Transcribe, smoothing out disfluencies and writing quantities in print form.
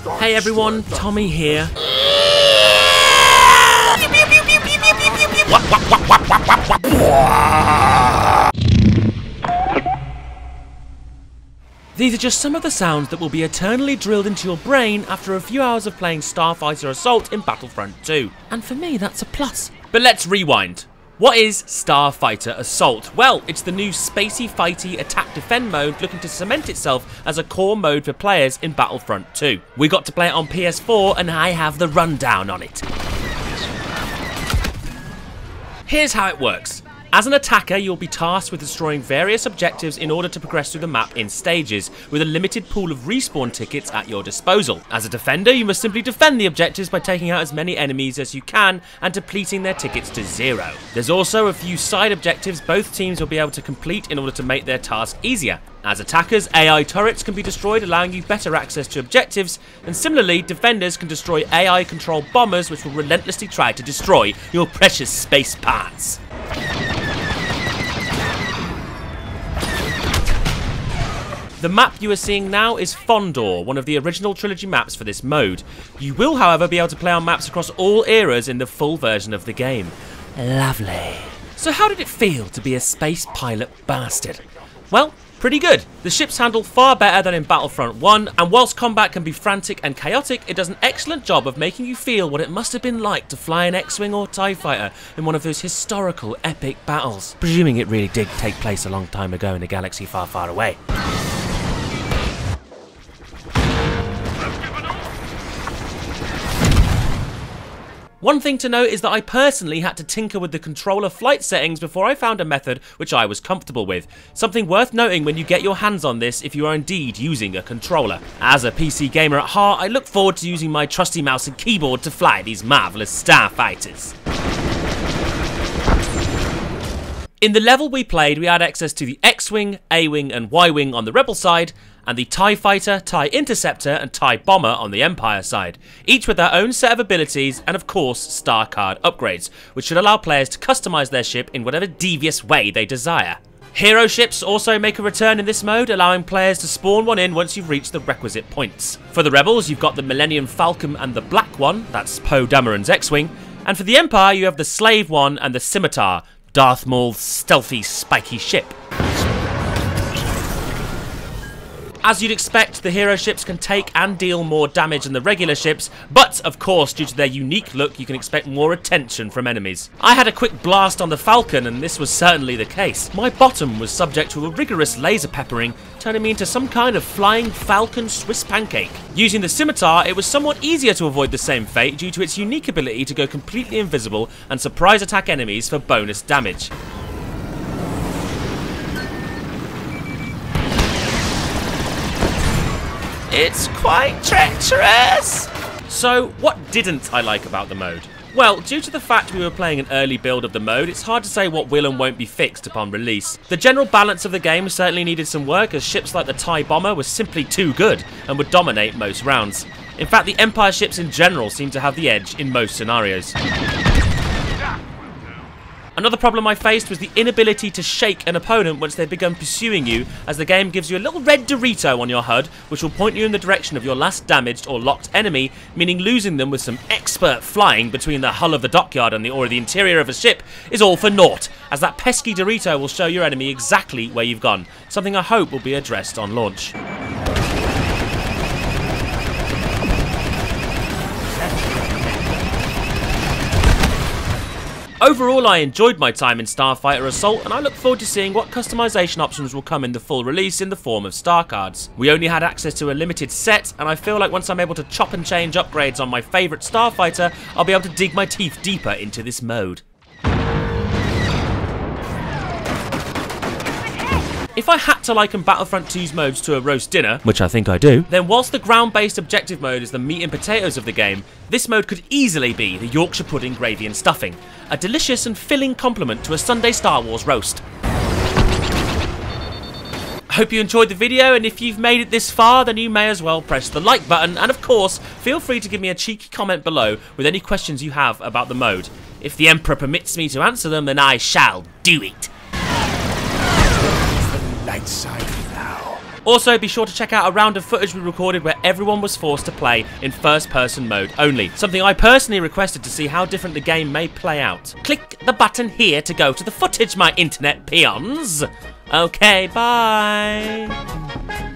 Hey everyone, Tommy here. These are just some of the sounds that will be eternally drilled into your brain after a few hours of playing Starfighter Assault in Battlefront 2. And for me, that's a plus. But let's rewind. What is Starfighter Assault? Well, it's the new spacey fighty attack defend mode looking to cement itself as a core mode for players in Battlefront 2. We got to play it on PS4 and I have the rundown on it. Here's how it works. As an attacker, you'll be tasked with destroying various objectives in order to progress through the map in stages, with a limited pool of respawn tickets at your disposal. As a defender, you must simply defend the objectives by taking out as many enemies as you can and depleting their tickets to 0. There's also a few side objectives both teams will be able to complete in order to make their task easier. As attackers, AI turrets can be destroyed, allowing you better access to objectives, and similarly, defenders can destroy AI-controlled bombers which will relentlessly try to destroy your precious space parts. The map you are seeing now is Fondor, one of the original trilogy maps for this mode. You will, however, be able to play on maps across all eras in the full version of the game. Lovely. So how did it feel to be a space pilot bastard? Well, pretty good. The ships handle far better than in Battlefront 1, and whilst combat can be frantic and chaotic, it does an excellent job of making you feel what it must have been like to fly an X-Wing or TIE Fighter in one of those historical epic battles. Presuming it really did take place a long time ago in a galaxy far, far away. One thing to note is that I personally had to tinker with the controller flight settings before I found a method which I was comfortable with. Something worth noting when you get your hands on this if you are indeed using a controller. As a PC gamer at heart, I look forward to using my trusty mouse and keyboard to fly these marvellous Starfighters. In the level we played, we had access to the X-Wing, A-Wing and Y-Wing on the Rebel side, and the TIE Fighter, TIE Interceptor and TIE Bomber on the Empire side, each with their own set of abilities and of course star card upgrades, which should allow players to customise their ship in whatever devious way they desire. Hero ships also make a return in this mode, allowing players to spawn one in once you've reached the requisite points. For the Rebels, you've got the Millennium Falcon and the Black One, that's Poe Dameron's X-Wing, and for the Empire you have the Slave One and the Scimitar, Darth Maul's stealthy, spiky ship. As you'd expect, the hero ships can take and deal more damage than the regular ships, but of course, due to their unique look, you can expect more attention from enemies. I had a quick blast on the Falcon, and this was certainly the case. My bottom was subject to a rigorous laser peppering, turning me into some kind of flying Falcon Swiss pancake. Using the Scimitar, it was somewhat easier to avoid the same fate due to its unique ability to go completely invisible and surprise attack enemies for bonus damage. It's quite treacherous! So, what didn't I like about the mode? Well, due to the fact we were playing an early build of the mode, it's hard to say what will and won't be fixed upon release. The general balance of the game certainly needed some work, as ships like the TIE Bomber were simply too good and would dominate most rounds. In fact, the Empire ships in general seem to have the edge in most scenarios. Another problem I faced was the inability to shake an opponent once they've begun pursuing you, as the game gives you a little red Dorito on your HUD which will point you in the direction of your last damaged or locked enemy, meaning losing them with some expert flying between the hull of the dockyard and the interior of a ship is all for naught, as that pesky Dorito will show your enemy exactly where you've gone, something I hope will be addressed on launch. Overall, I enjoyed my time in Starfighter Assault, and I look forward to seeing what customization options will come in the full release in the form of star cards. We only had access to a limited set, and I feel like once I'm able to chop and change upgrades on my favourite Starfighter, I'll be able to dig my teeth deeper into this mode. If I had to liken Battlefront 2's modes to a roast dinner, which I think I do, then whilst the ground-based objective mode is the meat and potatoes of the game, this mode could easily be the Yorkshire pudding, gravy and stuffing. A delicious and filling complement to a Sunday Star Wars roast. I hope you enjoyed the video, and if you've made it this far, then you may as well press the like button, and of course, feel free to give me a cheeky comment below with any questions you have about the mode. If the Emperor permits me to answer them, then I shall do it. Light side now. Also, be sure to check out a round of footage we recorded where everyone was forced to play in first-person mode only, something I personally requested to see how different the game may play out. Click the button here to go to the footage, my internet peons. Okay, bye.